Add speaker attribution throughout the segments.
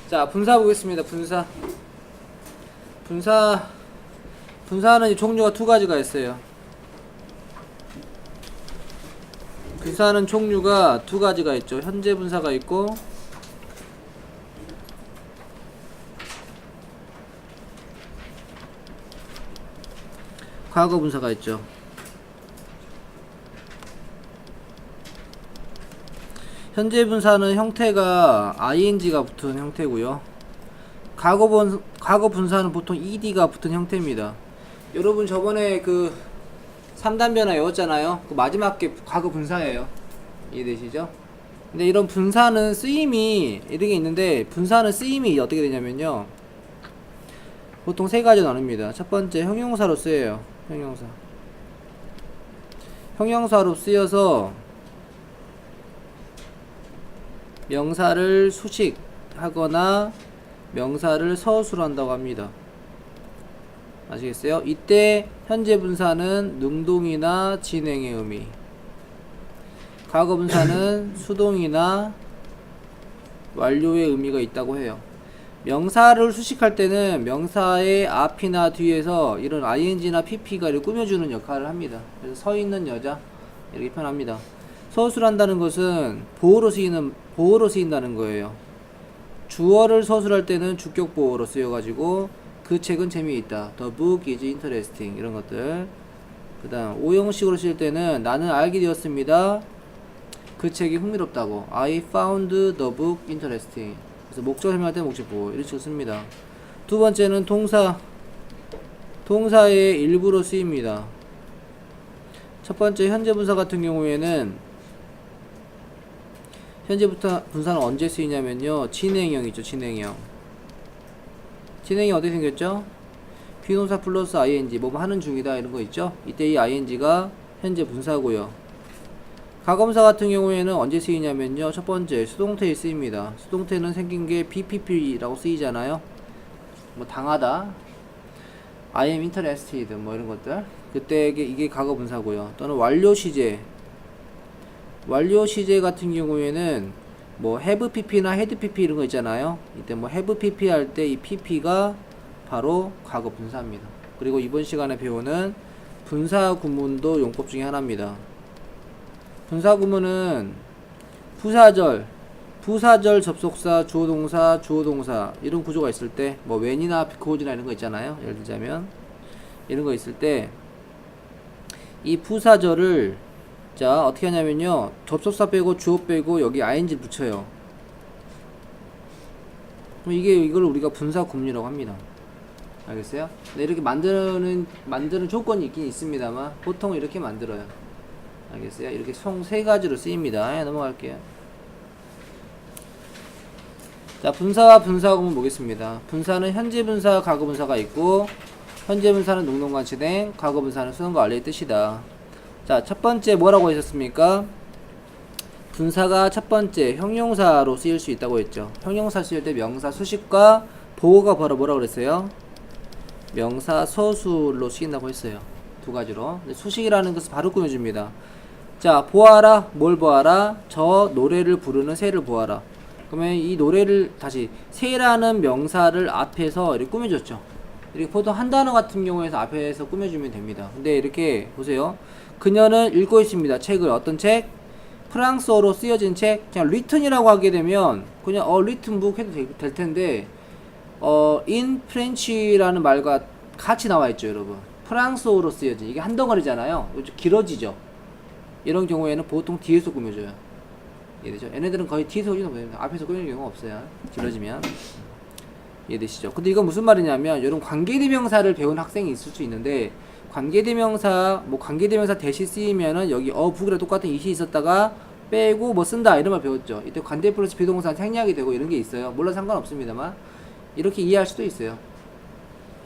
Speaker 1: 자, 분사 보겠습니다. 분사는 종류가 두 가지가 있어요. 분사는 종류가 두 가지가 있죠. 현재 분사가 있고 과거 분사가 있죠. 현재 분사는 형태가 ing가 붙은 형태고요. 과거 분사는 보통 ed가 붙은 형태입니다. 여러분 저번에 그 3단 변화 외웠잖아요. 그 마지막 게 과거 분사예요. 이해되시죠? 근데 이런 분사는 쓰임이 이렇게 있는데, 분사는 쓰임이 어떻게 되냐면요, 보통 세 가지로 나눕니다. 첫 번째, 형용사로 쓰여요. 형용사로 쓰여서 명사를 수식하거나 명사를 서술로 한다고 합니다. 아시겠어요? 이때 현재 분사는 능동이나 진행의 의미, 과거 분사는 수동이나 완료의 의미가 있다고 해요. 명사를 수식할 때는 명사의 앞이나 뒤에서 이런 ing나 pp가 이렇게 꾸며주는 역할을 합니다. 그래서 서 있는 여자 이렇게 표현합니다. 서술한다는 것은 보어로 쓰인다는 거예요. 주어를 서술할 때는 주격 보어로 쓰여가지고 그 책은 재미있다, the book is interesting, 이런 것들. 그 다음 오형식으로 쓸 때는 나는 알게 되었습니다, 그 책이 흥미롭다고, I found the book interesting. 그래서 목적 설명할 때는 목적 보어 이런 식으로 씁니다. 두 번째는 동사의 일부로 쓰입니다. 첫 번째 현재 분사 같은 경우에는 현재 분사는 언제 쓰이냐면요, 진행형이죠. 진행형 어떻게 생겼죠? 비동사 플러스 ing, 뭐 하는 중이다 이런 거 있죠. 이때 이 ing가 현재 분사고요. 과거분사 같은 경우에는 언제 쓰이냐면요, 첫 번째 수동태에 쓰입니다. 수동태는 생긴 게 BPP라고 쓰이잖아요. 뭐 당하다, I am interested, 뭐 이런 것들. 그때 이게 과거분사고요. 또는 완료 시제 같은 경우에는 뭐 have pp나 had pp 이런 거 있잖아요. 이때 뭐 have pp 할 때 이 pp가 바로 과거 분사입니다. 그리고 이번 시간에 배우는 분사 구문도 용법 중에 하나입니다. 분사 구문은 부사절 접속사, 주어동사 이런 구조가 있을 때, 뭐 when이나 because나 이런 거 있잖아요. 예를 들자면 이런 거 있을 때 이 부사절을 자 어떻게 하냐면요, 접속사 빼고 주어 빼고 여기 ing 붙여요. 이걸 우리가 분사 구문이라고 합니다. 알겠어요? 네, 이렇게 만드는 조건이 있긴 있습니다만 보통 이렇게 만들어요. 알겠어요? 이렇게 총 세 가지로 쓰입니다. 넘어갈게요. 자, 분사와 분사 구문 보겠습니다. 분사는 현재 분사, 과거 분사가 있고, 현재 분사는 능동과 진행, 과거 분사는 수동과 완료의 뜻이다. 자, 첫 번째 뭐라고 하셨습니까? 분사가 첫 번째 형용사로 쓰일 수 있다고 했죠. 형용사 쓰일 때 명사 수식과 보어가 바로 뭐라고 그랬어요? 명사 서술로 쓰인다고 했어요. 두 가지로. 근데 수식이라는 것을 바로 꾸며줍니다. 자, 보아라. 뭘 보아라? 저 노래를 부르는 새를 보아라. 그러면 이 노래를 다시 새라는 명사를 앞에서 이렇게 꾸며줬죠. 이렇게 보통 한 단어 같은 경우에서 앞에서 꾸며주면 됩니다. 근데 이렇게 보세요. 그녀는 읽고 있습니다. 책을. 어떤 책? 프랑스어로 쓰여진 책. 그냥 written이라고 하게 되면 그냥 written book 해도 될 텐데, in French라는 말과 같이 나와 있죠, 여러분. 프랑스어로 쓰여진, 이게 한 덩어리잖아요. 길어지죠. 이런 경우에는 보통 뒤에서 꾸며줘요. 이해되죠? 얘네들은 거의 뒤에서 꾸며줍니다. 앞에서 꾸미는 경우가 없어요. 길어지면. 이해되시죠? 근데 이건 무슨 말이냐면, 이런 관계대명사를 배운 학생이 있을 수 있는데, 관계대명사 대시 쓰이면은 여기 북이랑 똑같은 it이 있었다가 빼고 뭐 쓴다 이런 말 배웠죠. 이때 관대 플러스 비동사 생략이 되고 이런 게 있어요. 물론 상관없습니다만 이렇게 이해할 수도 있어요.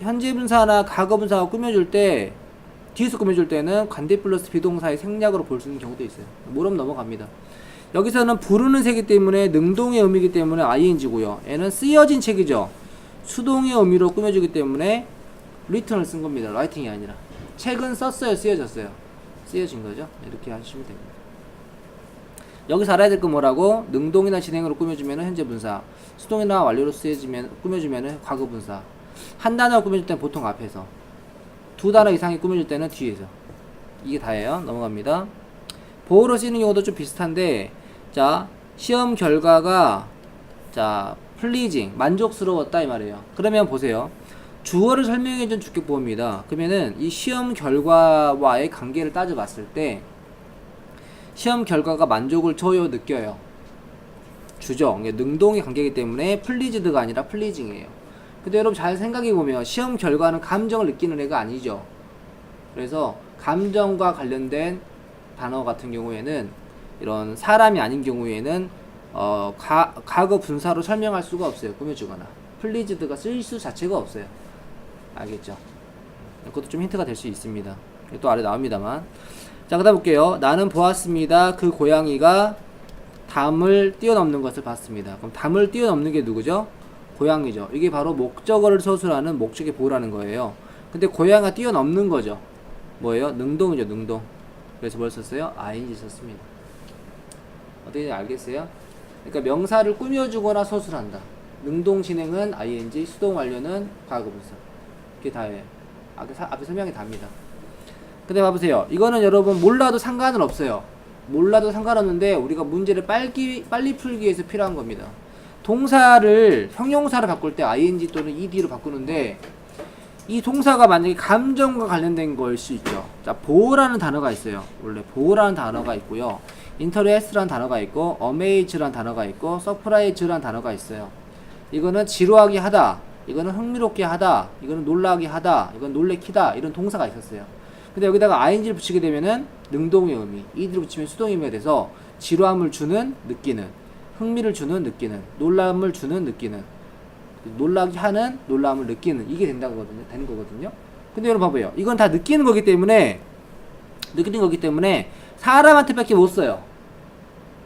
Speaker 1: 현재 분사나 과거 분사가 꾸며줄 때, 뒤에서 꾸며줄 때는 관대 플러스 비동사의 생략으로 볼 수 있는 경우도 있어요. 모르면 넘어갑니다. 여기서는 부르는 새이기 때문에 능동의 의미이기 때문에 ing고요. 얘는 쓰여진 책이죠. 수동의 의미로 꾸며주기 때문에 written을 쓴 겁니다. writing이 아니라. 책은 썼어요, 쓰여졌어요? 쓰여진 거죠. 이렇게 하시면 됩니다. 여기서 알아야 될 건 뭐라고? 능동이나 진행으로 꾸며주면 현재 분사, 수동이나 완료로 꾸며주면 과거 분사. 한 단어 꾸며줄 때는 보통 앞에서, 두 단어 이상이 꾸며줄 때는 뒤에서. 이게 다예요. 넘어갑니다. 보호로 쓰이는 경우도 좀 비슷한데, 자, 시험 결과가, 자, pleasing, 만족스러웠다 이 말이에요. 그러면 보세요. 주어를 설명해준 주격보호입니다. 그러면은 이 시험 결과와의 관계를 따져봤을 때 시험 결과가 만족을 줘요, 느껴요? 주죠. 능동의 관계이기 때문에 pleased가 아니라 pleasing이에요. 근데 여러분 잘 생각해보면 시험 결과는 감정을 느끼는 애가 아니죠. 그래서 감정과 관련된 단어 같은 경우에는 이런 사람이 아닌 경우에는 과거 분사로 설명할 수가 없어요. 꾸며주거나 pleased가 쓸 수 자체가 없어요. 알겠죠? 그것도 좀 힌트가 될 수 있습니다. 또 아래 나옵니다만. 자, 그다음 볼게요. 나는 보았습니다. 그 고양이가 담을 뛰어넘는 것을 봤습니다. 그럼 담을 뛰어넘는 게 누구죠? 고양이죠. 이게 바로 목적어를 서술하는 목적의 보호라는 거예요. 근데 고양이가 뛰어넘는 거죠. 뭐예요? 능동이죠, 능동. 그래서 뭘 썼어요? ing 썼습니다. 어떻게 알겠어요? 그러니까 명사를 꾸며주거나 서술한다. 능동 진행은 ing, 수동 완료는 과거분사. 그게 다예요. 앞에 설명이 답니다. 근데 봐보세요. 이거는 여러분 몰라도 상관은 없어요. 몰라도 상관없는데 우리가 문제를 빨리 풀기 위해서 필요한 겁니다. 동사를 형용사로 바꿀 때 ing 또는 ed로 바꾸는데 이 동사가 만약에 감정과 관련된 거일 수 있죠. 자, 보호라는 단어가 있어요. 원래 보호라는 단어가 있고요. interest라는 단어가 있고 amaze라는 단어가 있고 surprise라는 단어가 있어요. 이거는 지루하게 하다, 이거는 흥미롭게 하다, 이거는 놀라게 하다, 이건 놀래키다, 이런 동사가 있었어요. 근데 여기다가 ing를 붙이게 되면은 능동의 의미, ed를 붙이면 수동의 의미가 돼서 지루함을 주는, 느끼는, 흥미를 주는, 느끼는, 놀람을 주는, 느끼는, 놀라게 하는, 놀람을 느끼는, 이게 되는 거거든요. 근데 여러분 봐봐요. 이건 다 느끼는 거기 때문에 사람한테 밖에 못 써요.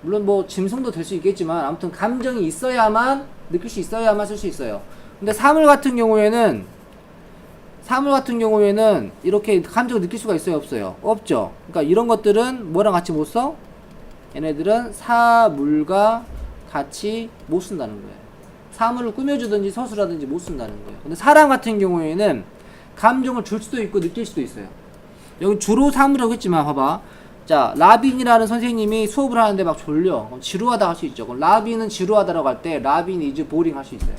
Speaker 1: 물론 뭐 짐승도 될 수 있겠지만 아무튼 감정이 있어야만, 느낄 수 있어야만 쓸 수 있어요. 근데 사물 같은 경우에는 이렇게 감정을 느낄 수가 있어요, 없어요? 없죠. 그러니까 이런 것들은 뭐랑 같이 못 써? 얘네들은 사물과 같이 못 쓴다는 거예요. 사물을 꾸며주든지 서술하든지 못 쓴다는 거예요. 근데 사람 같은 경우에는 감정을 줄 수도 있고 느낄 수도 있어요. 여기 주로 사물이라고 했지만 봐봐. 자, 라빈이라는 선생님이 수업을 하는데 막 졸려. 그럼 지루하다 할 수 있죠. 그럼 라빈은 지루하다라고 할 때 라빈 is boring 할 수 있어요.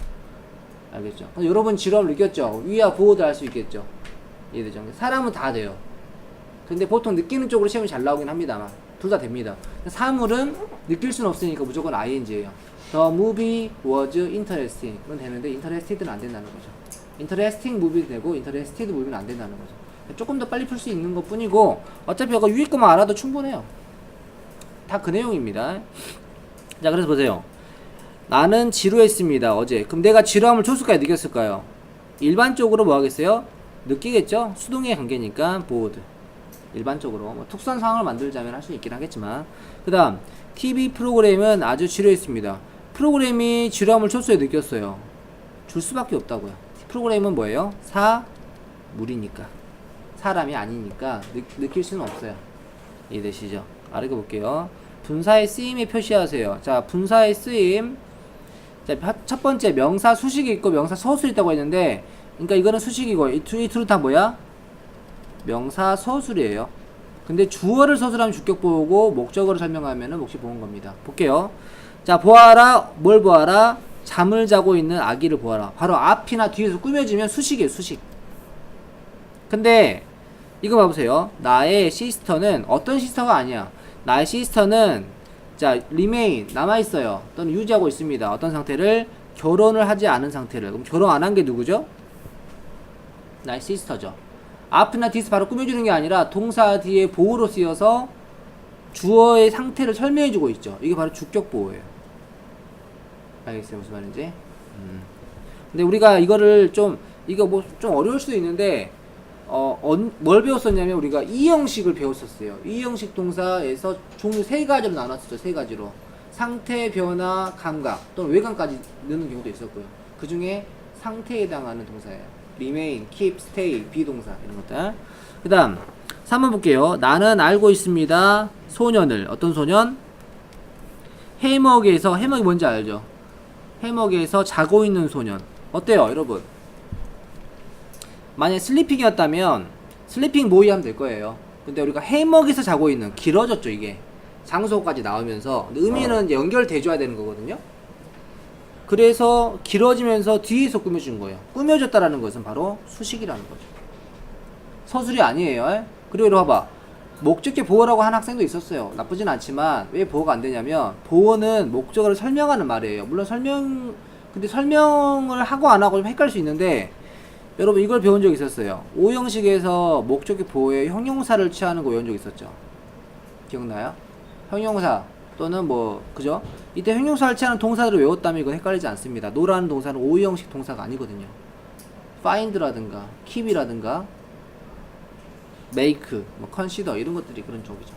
Speaker 1: 알겠죠? 여러분 지루함을 느꼈죠? 위아 보호도 할 수 있겠죠? 이해되죠? 사람은 다 돼요. 근데 보통 느끼는 쪽으로 시험이 잘 나오긴 합니다만 둘 다 됩니다. 사물은 느낄 수는 없으니까 무조건 ing예요. The movie was interesting. 그건 되는데 interested는 안 된다는 거죠. interesting movie 되고 interested movie는 안 된다는 거죠. 조금 더 빨리 풀 수 있는 것 뿐이고 어차피 이거 위에 것만 알아도 충분해요. 다 그 내용입니다. 자, 그래서 보세요. 나는 지루했습니다, 어제. 그럼 내가 지루함을 줬을까요, 느꼈을까요? 일반적으로 뭐 하겠어요? 느끼겠죠? 수동의 관계니까 bored. 일반적으로 뭐 특수한 상황을 만들자면 할 수 있긴 하겠지만. 그 다음 TV 프로그램은 아주 지루했습니다. 프로그램이 지루함을 줬어요, 느꼈어요? 줄 수밖에 없다고요. 프로그램은 뭐예요? 사물이니까, 사람이 아니니까 느낄 수는 없어요. 이해되시죠? 아래 거 볼게요. 분사의 쓰임에 표시하세요. 자, 분사의 쓰임. 자, 첫 번째 명사 수식이 있고 명사 서술이 있다고 했는데, 그러니까 이거는 수식이고 이 둘은 다 뭐야? 명사 서술이에요. 근데 주어를 서술하면 주격 보호고 목적어를 설명하면은 몫이 보호인 겁니다. 볼게요. 자, 보아라. 뭘 보아라? 잠을 자고 있는 아기를 보아라. 바로 앞이나 뒤에서 꾸며지면 수식이에요, 수식. 근데 이거 봐보세요. 나의 시스터는 어떤 시스터가 아니야. 나의 시스터는 자, remain 남아있어요. 또는 유지하고 있습니다. 어떤 상태를? 결혼을 하지 않은 상태를. 그럼 결혼 안 한 게 누구죠? 나의 시스터죠. 앞이나 뒤에서 바로 꾸며주는 게 아니라 동사 뒤에 보호로 쓰여서 주어의 상태를 설명해주고 있죠. 이게 바로 주격 보호예요. 알겠어요, 무슨 말인지? 근데 우리가 이거를 이거 뭐 좀 어려울 수도 있는데 뭘 배웠었냐면 우리가 이 형식을 배웠었어요. 이 형식 동사에서 종류 3가지로 나눴었죠. 3가지로 상태, 변화, 감각 또는 외관까지 넣는 경우도 있었고요. 그 중에 상태에 해당하는 동사예요. remain, keep, stay, 비동사 이런 것들. 그 다음 3번 볼게요. 나는 알고 있습니다. 소년을. 어떤 소년? 해먹이 뭔지 알죠? 해먹에서 자고 있는 소년. 어때요, 여러분? 만약에 슬리핑이었다면 슬리핑 모이 하면 될 거예요. 근데 우리가 해먹에서 자고 있는, 길어졌죠 이게. 장소까지 나오면서. 의미는 이제 연결돼줘야 되는 거거든요. 그래서 길어지면서 뒤에서 꾸며준 거예요. 꾸며줬다라는 것은 바로 수식이라는 거죠. 서술이 아니에요. 그리고 이리 와봐. 목적격 보어라고 한 학생도 있었어요. 나쁘진 않지만 왜 보어가 안 되냐면, 보어는 목적어를 설명하는 말이에요. 물론 근데 설명을 하고 안 하고 좀 헷갈릴 수 있는데, 여러분 이걸 배운 적 있었어요. 오형식에서 목적격 보어에 형용사를 취하는 거 외운 적 있었죠. 기억나요? 형용사 또는 그죠? 이때 형용사를 취하는 동사들을 외웠다면 이거 헷갈리지 않습니다. 노라는 동사는 오형식 동사가 아니거든요. find라든가 keep이라든가 make, consider 이런 것들이 그런 쪽이죠.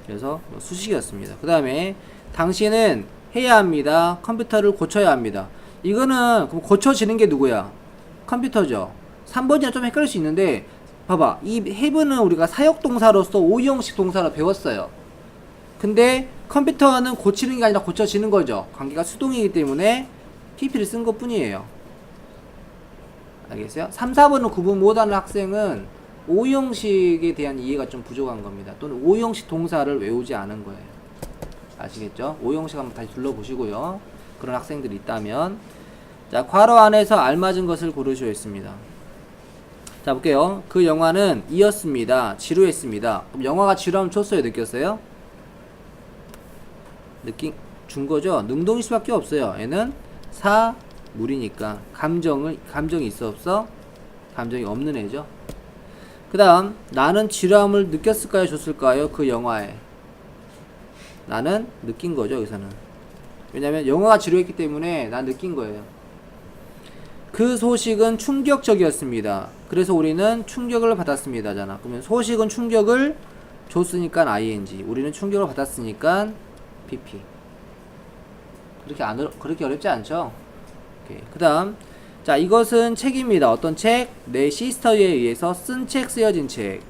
Speaker 1: 그래서 수식이었습니다. 그 다음에 당신은 해야 합니다. 컴퓨터를 고쳐야 합니다. 이거는 그럼 고쳐지는 게 누구야? 컴퓨터죠. 3번이랑 좀 헷갈릴 수 있는데, 봐봐. 이 have는 우리가 사역동사로서 오형식 동사로 배웠어요. 근데 컴퓨터는 고치는 게 아니라 고쳐지는 거죠. 관계가 수동이기 때문에 pp를 쓴 것 뿐이에요. 알겠어요? 3, 4번은 구분 못하는 학생은 오형식에 대한 이해가 좀 부족한 겁니다. 또는 오형식 동사를 외우지 않은 거예요. 아시겠죠? 오형식 한번 다시 둘러보시고요. 그런 학생들이 있다면. 자, 괄호 안에서 알맞은 것을 고르시오 했습니다. 자, 볼게요. 그 영화는 이었습니다. 지루했습니다. 그럼 영화가 지루하면 줬어요? 느꼈어요? 준 거죠? 능동일 수밖에 없어요. 얘는 사물이니까. 감정이 있어 없어? 감정이 없는 애죠. 그 다음, 나는 지루함을 느꼈을까요? 줬을까요? 그 영화에. 나는 느낀 거죠, 여기서는. 왜냐면 영화가 지루했기 때문에 난 느낀 거예요. 그 소식은 충격적이었습니다. 그래서 우리는 충격을 받았습니다. 잖아. 그러면 소식은 충격을 줬으니까 ing. 우리는 충격을 받았으니까 pp. 그렇게 어렵지 않죠? 그 다음, 자, 이것은 책입니다. 어떤 책? 내 시스터에 의해서 쓴 책, 쓰여진 책.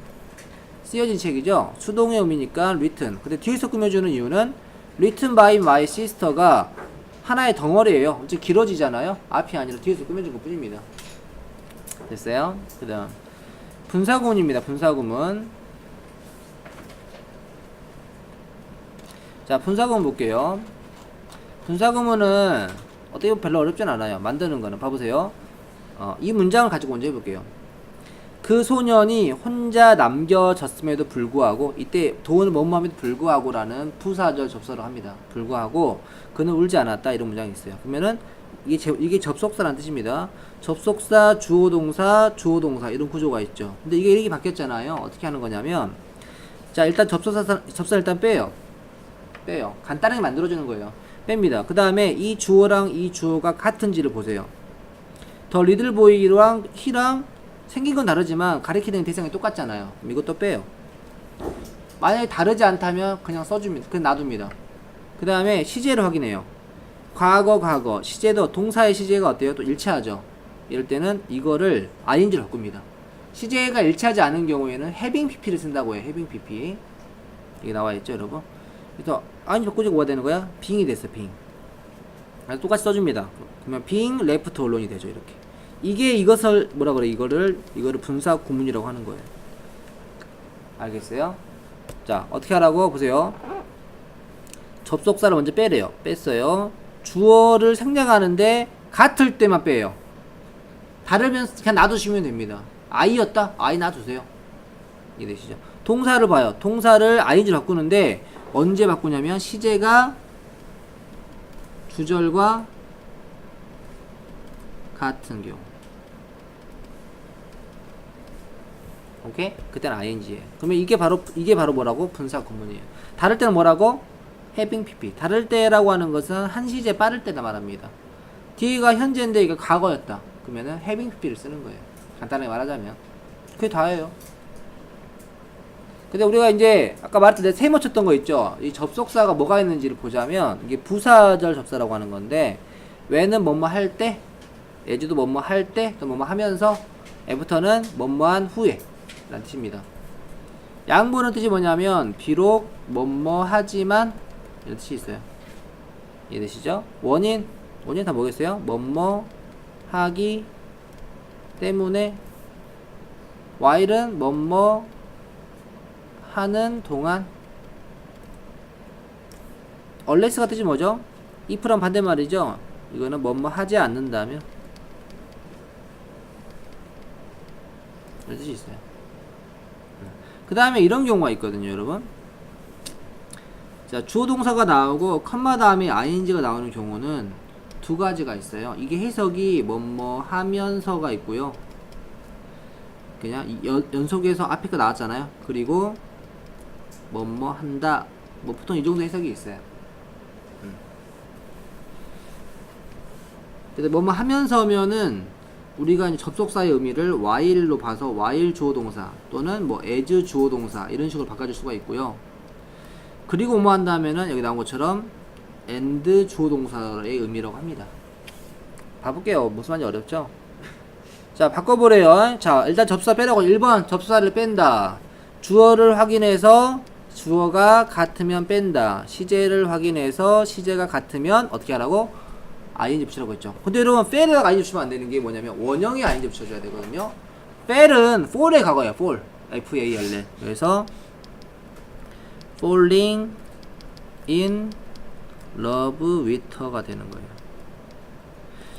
Speaker 1: 쓰여진 책이죠? 수동의 의미니까 written. 근데 뒤에서 꾸며주는 이유는 written by my sister가 하나의 덩어리예요. 이제 길어지잖아요? 앞이 아니라 뒤에서 꾸며준 것 뿐입니다. 됐어요? 그 다음, 분사구문입니다. 분사구문. 자, 분사구문 볼게요. 분사구문은 어떻게 보면 별로 어렵진 않아요. 만드는 거는. 봐보세요. 이 문장을 가지고 먼저 해볼게요. 그 소년이 혼자 남겨졌음에도 불구하고, 이때 도는 뭐뭐함에도 불구하고 라는 부사절 접서를 합니다. 불구하고 그는 울지 않았다, 이런 문장이 있어요. 그러면은 이게 접속사라는 뜻입니다. 접속사, 주어동사, 주어동사 이런 구조가 있죠. 근데 이게 이렇게 바뀌었잖아요. 어떻게 하는 거냐면, 자, 일단 접사 일단 빼요. 간단하게 만들어주는 거예요. 뺍니다. 그 다음에 이 주어랑 이 주어가 같은지를 보세요. 더 리들 보이랑 히랑 생긴 건 다르지만 가리키는 대상이 똑같잖아요. 그럼 이것도 빼요. 만약에 다르지 않다면 그냥 써줍니다. 그냥 놔둡니다. 그 다음에 시제를 확인해요. 과거 시제도 동사의 시제가 어때요? 또 일치하죠. 이럴 때는 이거를 ing로 바꿉니다. 시제가 일치하지 않은 경우에는 having pp를 쓴다고 해요. having pp. 이게 나와 있죠, 여러분? 그래서 ing 바꾸지 뭐가 되는 거야? being이 됐어, being. 똑같이 써줍니다. 그러면 being left alone이 되죠, 이렇게. 이게 이것을 뭐라 그래? 이거를 분사 구문이라고 하는 거예요. 알겠어요? 자, 어떻게 하라고 보세요. 접속사를 먼저 빼래요. 뺐어요. 주어를 생략하는데 같을 때만 빼요. 다르면 그냥 놔두시면 됩니다. I였다? I 놔두세요. 이해되시죠? 동사를 봐요. 동사를 ing로 바꾸는데 언제 바꾸냐면 시제가 주절과 같은 경우. 오케이? 그때는 ing예요. 그러면 이게 바로 뭐라고? 분사 구문이에요. 다를 때는 뭐라고? having pp. 다를 때라고 하는 것은 한 시제 빠를 때나 말합니다. 뒤가 현재인데 이게 과거였다. 그러면은 having pp를 쓰는 거예요. 간단하게 말하자면. 그게 다예요. 근데 우리가 이제 아까 말했던 세모 쳤던 거 있죠? 이 접속사가 뭐가 있는지를 보자면 이게 부사절 접사라고 하는 건데, when은 뭐뭐 할 때, as도 뭐뭐 할 때, 또 뭐뭐 하면서, after는 뭐뭐한 후에 라는 뜻입니다. 양보는 뜻이 뭐냐면 비록 뭐뭐 하지만 이런 뜻이 있어요. 이해되시죠? 원인 다 뭐겠어요? 뭐뭐 하기 때문에, while은 뭐뭐 하는 동안. unless가 뜻이 뭐죠? if랑 반대말이죠. 이거는 뭐뭐 하지 않는다면 이런 뜻이 있어요. 그 다음에 이런 경우가 있거든요, 여러분. 자, 주어 동사가 나오고 컴마 다음에 ing가 나오는 경우는 두 가지가 있어요. 이게 해석이 뭐뭐 하면서가 있고요. 그냥 연속해서 앞에 거 나왔잖아요. 그리고 뭐뭐 한다. 뭐 보통 이 정도 해석이 있어요. 근데 뭐뭐 하면서면은 우리가 이제 접속사의 의미를 while로 봐서 while 주어 동사 또는 뭐 as 주어 동사 이런 식으로 바꿔줄 수가 있고요. 그리고 뭐 한다면은 여기 나온 것처럼 and 주어 동사의 의미라고 합니다. 봐볼게요. 무슨 말인지 어렵죠? 자, 바꿔보래요. 자, 일단 접수사 빼라고. 1번 접수사를 뺀다. 주어를 확인해서 주어가 같으면 뺀다. 시제를 확인해서 시제가 같으면 어떻게 하라고? ing 붙이라고 했죠. 근데 여러분 fall에다가 ing 붙이면 안 되는 게 뭐냐면 원형에 ing 붙여줘야 되거든요. fall은 fall의 과거예요. fall. F-A-L-L. 그래서 falling in love with her가 되는 거예요.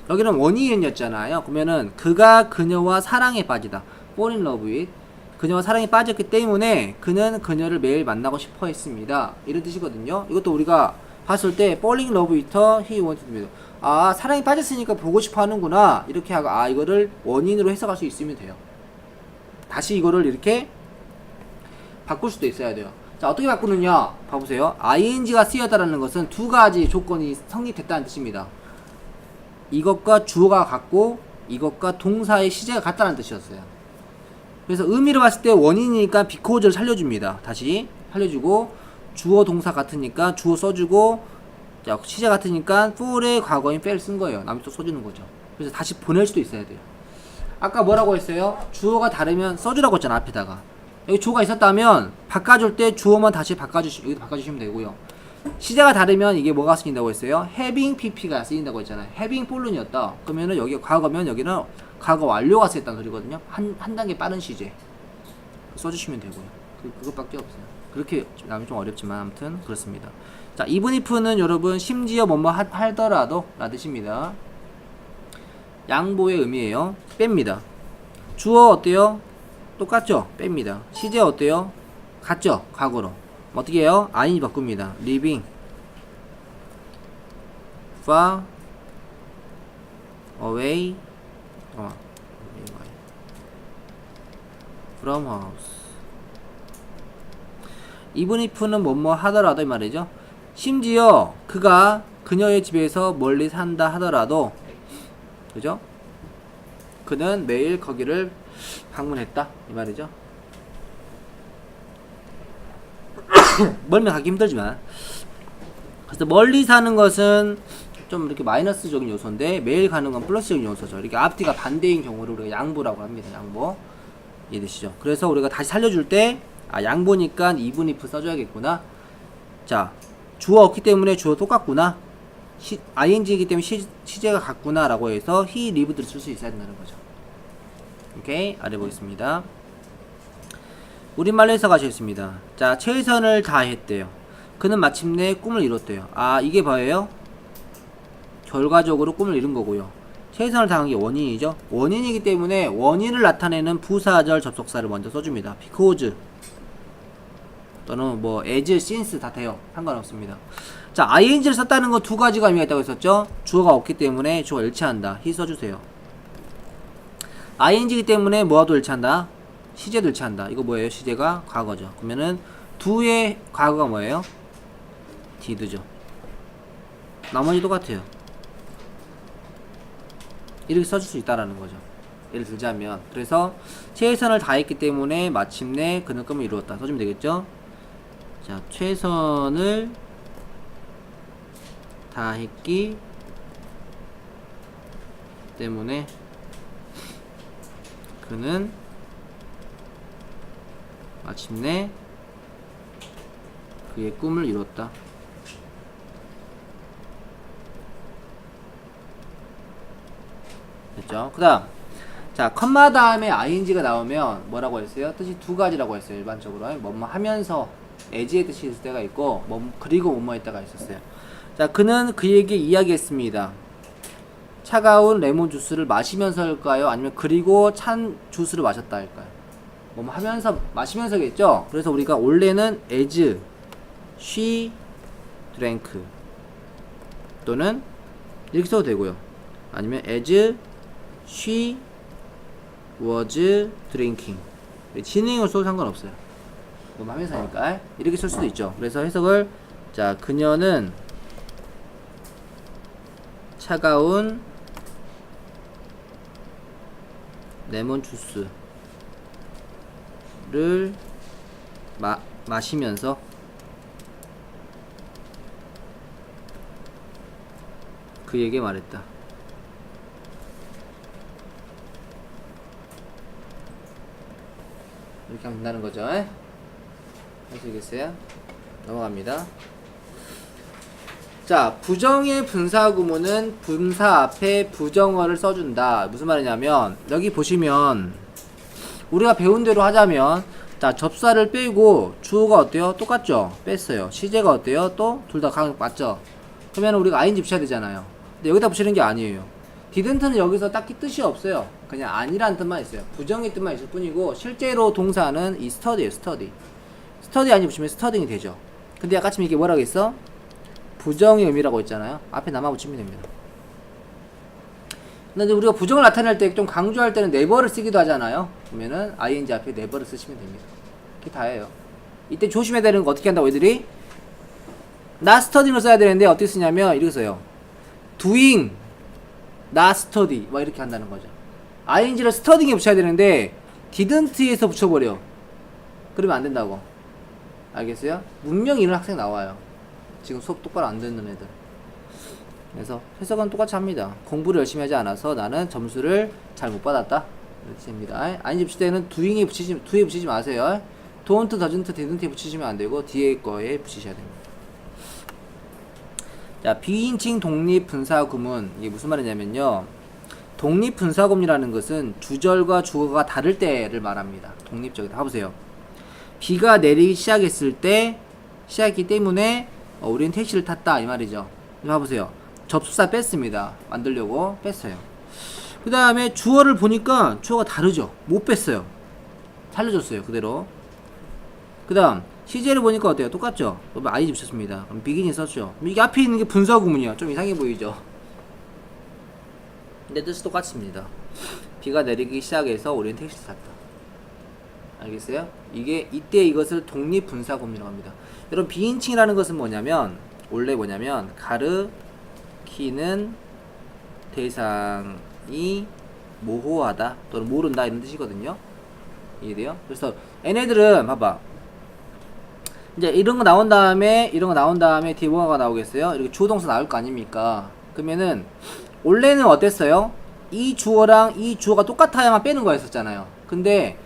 Speaker 1: 여기는 원인이었잖아요. 그러면은 그가 그녀와 사랑에 빠지다. fall in love with. 그녀와 사랑에 빠졌기 때문에 그는 그녀를 매일 만나고 싶어 했습니다. 이런 뜻이거든요. 이것도 우리가 봤을 때 falling in love with her, he wanted me. 아, 사랑에 빠졌으니까 보고 싶어 하는구나. 이렇게 하고 아, 이거를 원인으로 해석할 수 있으면 돼요. 다시 이거를 이렇게 바꿀 수도 있어야 돼요. 자, 어떻게 바꾸느냐? 봐보세요. ing가 쓰였다라는 것은 두 가지 조건이 성립됐다는 뜻입니다. 이것과 주어가 같고 이것과 동사의 시제가 같다는 뜻이었어요. 그래서 의미를 봤을 때 원인이니까 because를 살려줍니다. 다시 살려주고 주어 동사 같으니까 주어 써주고, 자, 시제 같으니까 fall의 과거인 fail 쓴 거예요. 남이 또 써주는 거죠. 그래서 다시 보낼 수도 있어야 돼요. 아까 뭐라고 했어요? 주어가 다르면 써주라고 했잖아, 앞에다가. 여기 주어가 있었다면 바꿔줄 때 주어만 다시 여기 바꿔주시면 되고요. 시제가 다르면 이게 뭐가 쓰인다고 했어요? having pp가 쓰인다고 했잖아요. having fallen이었다. 그러면은 여기 과거면 여기는 과거 완료가 쓰였다는 소리거든요. 한 단계 빠른 시제 써주시면 되고요. 그것밖에 없어요. 그렇게 나면 좀 어렵지만 아무튼 그렇습니다. 자, even if는 여러분 심지어 뭐뭐 하더라도 라는 뜻입니다. 양보의 의미예요. 뺍니다. 주어 어때요? 똑같죠? 뺍니다. 시제 어때요? 같죠? 과거로. 어떻게 해요? ing 바꿉니다. living far away from house. even if는 뭐뭐 하더라도 이 말이죠. 심지어 그가 그녀의 집에서 멀리 산다 하더라도, 그죠? 그는 매일 거기를 방문했다 이 말이죠. 멀리 가기 힘들지만, 그래서 멀리 사는 것은 좀 이렇게 마이너스적인 요소인데 매일 가는 건 플러스적인 요소죠. 이렇게 앞뒤가 반대인 경우를 우리가 양보라고 합니다. 양보. 이해되시죠? 그래서 우리가 다시 살려줄 때 양보니까 even if 써줘야겠구나. 자, 주어 없기 때문에 주어 똑같구나. ing이기 때문에 시제가 같구나 라고 해서 he lived를 쓸 수 있어야 된다는 거죠. 오케이, 아래 보겠습니다. 우리말로 해석하시겠습니다. 자, 최선을 다했대요. 그는 마침내 꿈을 이뤘대요. 아, 이게 뭐예요? 결과적으로 꿈을 이룬 거고요. 최선을 다한 게 원인이죠. 원인이기 때문에 원인을 나타내는 부사절 접속사를 먼저 써줍니다. because 또는 뭐 as, since 다 돼요. 상관없습니다. 자, ing를 썼다는 건 두 가지가 의미가 있다고 했었죠. 주어가 없기 때문에 주어가 일치한다. he 써주세요. ing이기 때문에 뭐와도 일치한다? 시제도 일치한다. 이거 뭐예요? 시제가 과거죠. 그러면은 do의 과거가 뭐예요? did죠. 나머지 똑같아요. 이렇게 써줄 수 있다라는 거죠. 예를 들자면, 그래서 최선을 다했기 때문에 마침내 그는 꿈을 이루었다 써주면 되겠죠. 자, 최선을 다했기 때문에 그는 마침내 그의 꿈을 이뤘다. 됐죠? 그 다음, 자, 컴마 다음에 ing가 나오면 뭐라고 했어요? 뜻이 두 가지라고 했어요, 일반적으로. 뭐뭐 하면서, as의 뜻이 있을 때가 있고, 뭐, 그리고 뭐뭐 했다가 있었어요. 자, 그는 그에게 이야기했습니다. 차가운 레몬 주스를 마시면서 할까요? 아니면 그리고 찬 주스를 마셨다 할까요? 뭐뭐 하면서, 마시면서겠죠? 그래서 우리가 원래는 as she drank 또는 이렇게 써도 되고요. 아니면 as she was drinking. 진행을 써도 상관없어요. 뭐 하면서 하니까 이렇게 쓸 수도 있죠. 그래서 해석을, 자, 그녀는 차가운 레몬 주스를 마시면서 그에게 말했다. 이렇게 하면 된다는 거죠. 하시겠어요? 넘어갑니다. 자, 부정의 분사구문은 분사 앞에 부정어를 써준다. 무슨 말이냐면, 여기 보시면 우리가 배운 대로 하자면, 자, 접사를 빼고 주어가 어때요? 똑같죠? 뺐어요. 시제가 어때요? 또 둘 다 맞죠? 그러면 우리가 ing 붙여야 되잖아요. 근데 여기다 붙이는 게 아니에요. didn't는 여기서 딱히 뜻이 없어요. 그냥 아니라는 뜻만 있어요. 부정의 뜻만 있을 뿐이고, 실제로 동사는 이 study예요. study 아니 붙이면 studying이 되죠. 근데 아까 이게 뭐라고 했어? 부정의 의미라고 했잖아요. 앞에 남아 붙이면 됩니다. 근데 이제 우리가 부정을 나타낼 때 좀 강조할 때는 never를 쓰기도 하잖아요. 그러면은 ing 앞에 never를 쓰시면 됩니다. 그게 다예요. 이때 조심해야 되는 거 어떻게 한다고 애들이? not studying을 써야 되는데 어떻게 쓰냐면 이렇게 써요. doing not study 막 이렇게 한다는 거죠. ing를 studying에 붙여야 되는데 didn't에서 붙여버려. 그러면 안 된다고. 알겠어요? 문명이 이런 학생 나와요. 지금 수업 똑바로 안 듣는 애들. 그래서 해석은 똑같이 합니다. 공부를 열심히 하지 않아서 나는 점수를 잘 못 받았다. 이렇게 됩니다. 아니 붙일 때는 doing에 붙이지 마세요. don't, doesn't, didn't 붙이시면 안 되고 뒤에 거에 붙이셔야 됩니다. 자, 비인칭 독립 분사구문. 이게 무슨 말이냐면요. 독립 분사구문이라는 것은 주절과 주어가 다를 때를 말합니다. 독립적이다. 봐보세요. 비가 내리기 시작했을 때 시작했기 때문에 우리는 택시를 탔다 이 말이죠. 봐보세요. 접수사 뺐습니다. 만들려고 뺐어요. 그 다음에 주어를 보니까 주어가 다르죠. 못 뺐어요. 살려줬어요. 그대로. 그 다음 시제를 보니까 어때요? 똑같죠? ing 붙였습니다. 그럼 비긴이 썼죠. 이게 앞에 있는 게 분사구문이야. 좀 이상해 보이죠? 근데 뜻이 똑같습니다. 비가 내리기 시작해서 우리는 택시를 탔다. 알겠어요? 이때 이것을 독립분사구문이라고 합니다. 여러분, 비인칭이라는 것은 뭐냐면, 원래 뭐냐면, 가르키는 대상이 모호하다, 또는 모른다, 이런 뜻이거든요. 이해돼요? 그래서, 얘네들은, 봐봐. 이제 이런 거 나온 다음에 뒤에 뭐가 나오겠어요? 이렇게 주어동사 나올 거 아닙니까? 그러면은, 원래는 어땠어요? 이 주어랑 이 주어가 똑같아야만 빼는 거였었잖아요. 근데,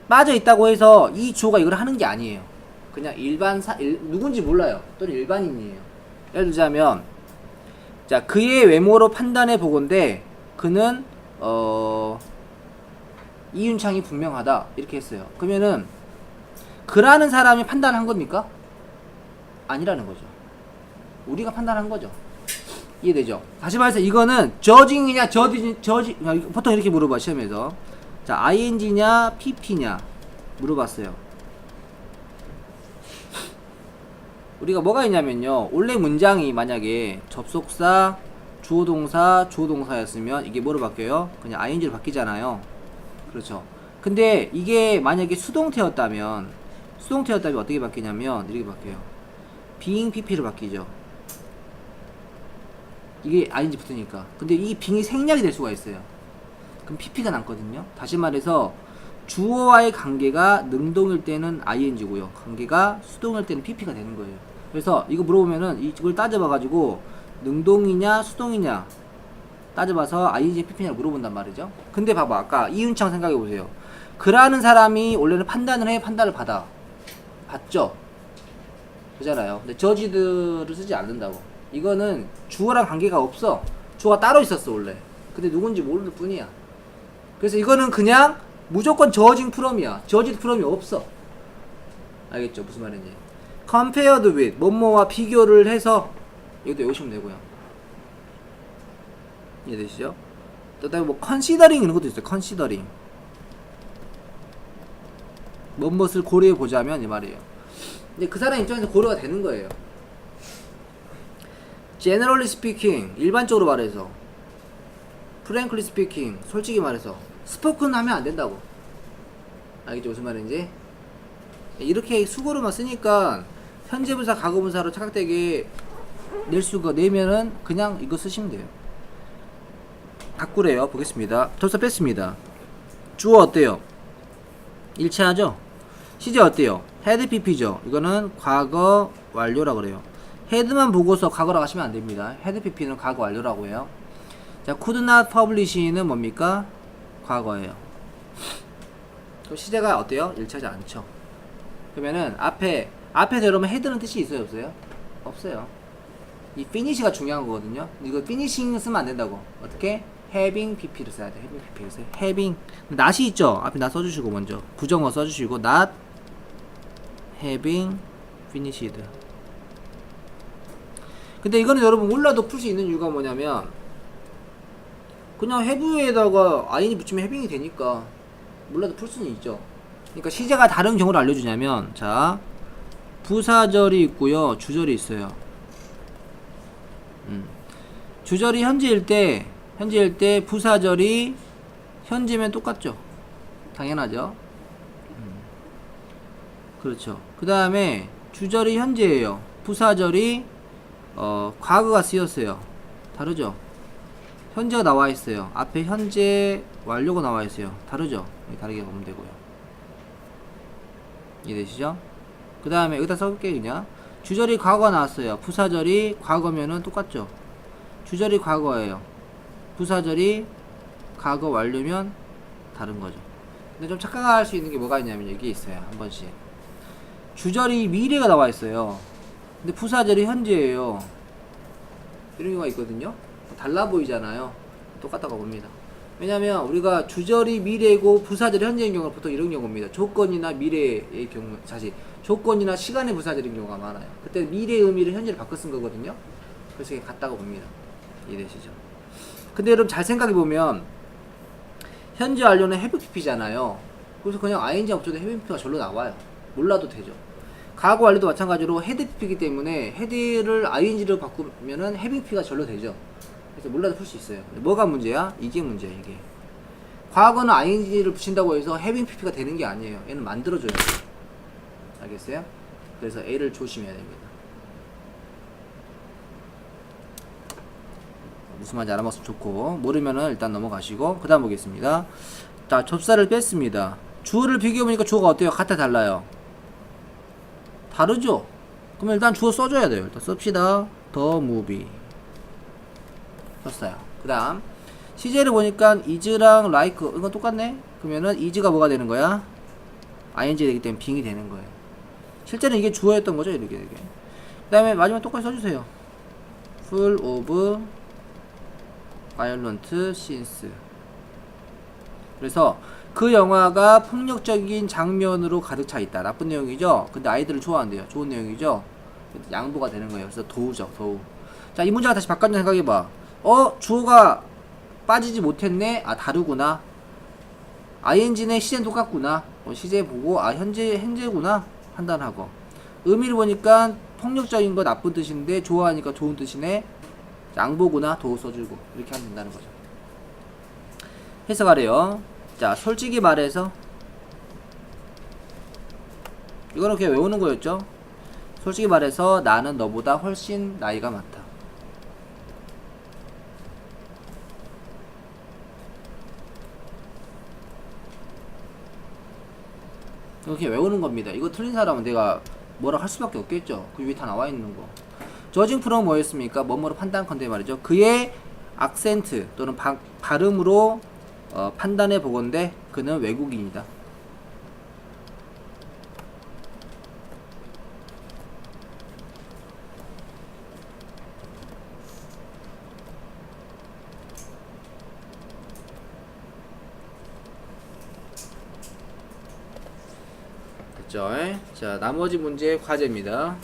Speaker 1: 빠져 있다고 해서 이 주어가 이걸 하는 게 아니에요. 그냥 누군지 몰라요. 또는 일반인이에요. 예를 들자면, 자, 그의 외모로 판단해 보건대 그는 이윤창이 분명하다 이렇게 했어요. 그러면은 그라는 사람이 판단한 겁니까? 아니라는 거죠. 우리가 판단한 거죠. 이해되죠? 다시 말해서 이거는 저징이냐 저지 보통 이렇게 물어봐 시험에서. 자, ing냐 pp냐 물어봤어요. 우리가 뭐가 있냐면요, 원래 문장이 만약에 접속사 주어동사였으면 이게 뭐로 바뀌어요? 그냥 ing로 바뀌잖아요. 그렇죠. 근데 이게 만약에 수동태였다면 어떻게 바뀌냐면 이렇게 바뀌어요. being pp로 바뀌죠. 이게 ing 붙으니까. 근데 이 being이 생략이 될 수가 있어요. 그럼 pp가 남거든요. 다시 말해서 주어와의 관계가 능동일 때는 ing고요. 관계가 수동일 때는 pp가 되는 거예요. 그래서 이거 물어보면은 이걸 따져봐가지고 능동이냐 수동이냐 따져봐서 ing pp냐 물어본단 말이죠. 근데 봐봐, 아까 이윤창 생각해보세요. 그라는 사람이 원래는 판단을 해, 판단을 받죠. 그잖아요. 근데 저지들을 쓰지 않는다고. 이거는 주어랑 관계가 없어. 주어가 따로 있었어 원래. 근데 누군지 모르는 뿐이야. 그래서 이거는 그냥 무조건 저어징 프롬이야. 저어징 프롬이 없어. 알겠죠? 무슨 말인지. compared with 뭐뭐와 비교를 해서 이것도 외우시면 되고요. 이해되시죠? 그 다음에 뭐 considering 이런 것도 있어요. considering 무엇을 고려해 보자면 이 말이에요. 근데 그 사람 입장에서 고려가 되는 거예요. generally speaking 일반적으로 말해서 frankly speaking 솔직히 말해서 spoken 하면 안 된다고. 알겠죠? 무슨 말인지? 이렇게 수고로만 쓰니까 현재분사 과거분사로 착각되게 내면은 그냥 이거 쓰시면 돼요. 바꾸래요. 보겠습니다. 벌써 뺐습니다. 주어 어때요? 일치하죠? 시제 어때요? 헤드 PP죠. 이거는 과거 완료라 그래요. 헤드만 보고서 과거라고 하시면 안 됩니다. 헤드 PP는 과거 완료라고 해요. 자, could not publish는 뭡니까? 과거예요. 그럼 시제가 어때요? 일치하지 않죠. 그러면은 앞에 들어오면 헤드는 뜻이 있어요, 없어요? 없어요. 이 finish가 중요한 거거든요. 이거 finishing 쓰면 안 된다고. 어떻게? having pp를 써야 돼. having pp를 써요. having not이 있죠. 앞에 not 써주시고 먼저 부정어 써주시고 not having finished. 근데 이거는 여러분 몰라도 풀 수 있는 이유가 뭐냐면 그냥 have에다가 ing 붙이면 having이 되니까 몰라도 풀 수는 있죠. 그러니까 시제가 다른 경우를 알려주냐면 자 부사절이 있고요 주절이 있어요. 주절이 현재일 때 부사절이 현재면 똑같죠. 당연하죠. 그렇죠. 그 다음에 주절이 현재예요. 부사절이 과거가 쓰였어요. 다르죠. 현재가 나와 있어요. 앞에 현재 완료가 나와 있어요. 다르죠. 다르게 보면 되고요. 이해되시죠? 그 다음에 여기다 써볼게요. 그냥 주절이 과거가 나왔어요. 부사절이 과거면은 똑같죠. 주절이 과거예요. 부사절이 과거 완료면 다른 거죠. 근데 좀 착각할 수 있는 게 뭐가 있냐면 여기 있어요. 한 번씩 주절이 미래가 나와 있어요. 근데 부사절이 현재예요. 이런 경우가 있거든요. 달라 보이잖아요. 똑같다고 봅니다. 왜냐면 우리가 주절이 미래고 부사절이 현재인 경우는 보통 이런 경우입니다. 조건이나 미래의 경우, 사실 조건이나 시간의 부사절인 경우가 많아요. 그때 미래의 의미를 현재를 바꿔 쓴 거거든요. 그래서 이게 같다고 봅니다. 이해되시죠? 근데 여러분 잘 생각해보면 현재 완료는 have PP잖아요. 그래서 그냥 ing 없어도 have PP가 절로 나와요. 몰라도 되죠. 과거 완료도 마찬가지로 head PP이기 때문에 head를 ing로 바꾸면은 have PP가 절로 되죠. 그래서 몰라도 풀 수 있어요. 근데 뭐가 문제야? 이게 문제야. 이게 과거는 ing를 붙인다고 해서 having pp가 되는 게 아니에요. 얘는 만들어줘야 돼요. 알겠어요? 그래서 A를 조심해야 됩니다. 무슨 말인지 알아봤으면 좋고 모르면은 일단 넘어가시고 그 다음 보겠습니다. 자, 접사를 뺐습니다. 주어를 비교해보니까 주어가 어때요? 같아 달라요? 다르죠? 그러면 일단 주어 써줘야 돼요. 일단 씁시다. The movie 썼어요. 그 다음 시제를 보니까 is랑 like 이건 똑같네? 그러면은 is가 뭐가 되는 거야? ing 되기 때문에 being이 되는 거예요. 실제는 이게 주어였던 거죠. 이렇게 그 다음에 마지막 똑같이 써주세요. full of violent scenes. 그래서 그 영화가 폭력적인 장면으로 가득 차 있다. 나쁜 내용이죠. 근데 아이들을 좋아한대요. 좋은 내용이죠. 양보가 되는 거예요. 그래서 도우죠. 도우. 자, 이 문제가 다시 바꿔서 생각해봐. 주어가 빠지지 못했네. 아, 다르구나. ing네 시제는 똑같구나. 시제 보고 현재구나 판단하고. 의미를 보니까 폭력적인 거 나쁜 뜻인데 좋아하니까 좋은 뜻이네. 양보구나. 도우 써주고 이렇게 하면 된다는 거죠. 해석하래요. 자, 솔직히 말해서 이거는 그냥 외우는 거였죠. 솔직히 말해서 나는 너보다 훨씬 나이가 많다. 이렇게 외우는 겁니다. 이거 틀린 사람은 내가 뭐라 할 수밖에 없겠죠. 그 위에 다 나와 있는 거. 저징 프롬 뭐였습니까? 뭐뭐로 판단컨대 말이죠. 그의 악센트 또는 발음으로 판단해 보건대 그는 외국인이다. 맞죠? 자, 나머지 문제 과제입니다.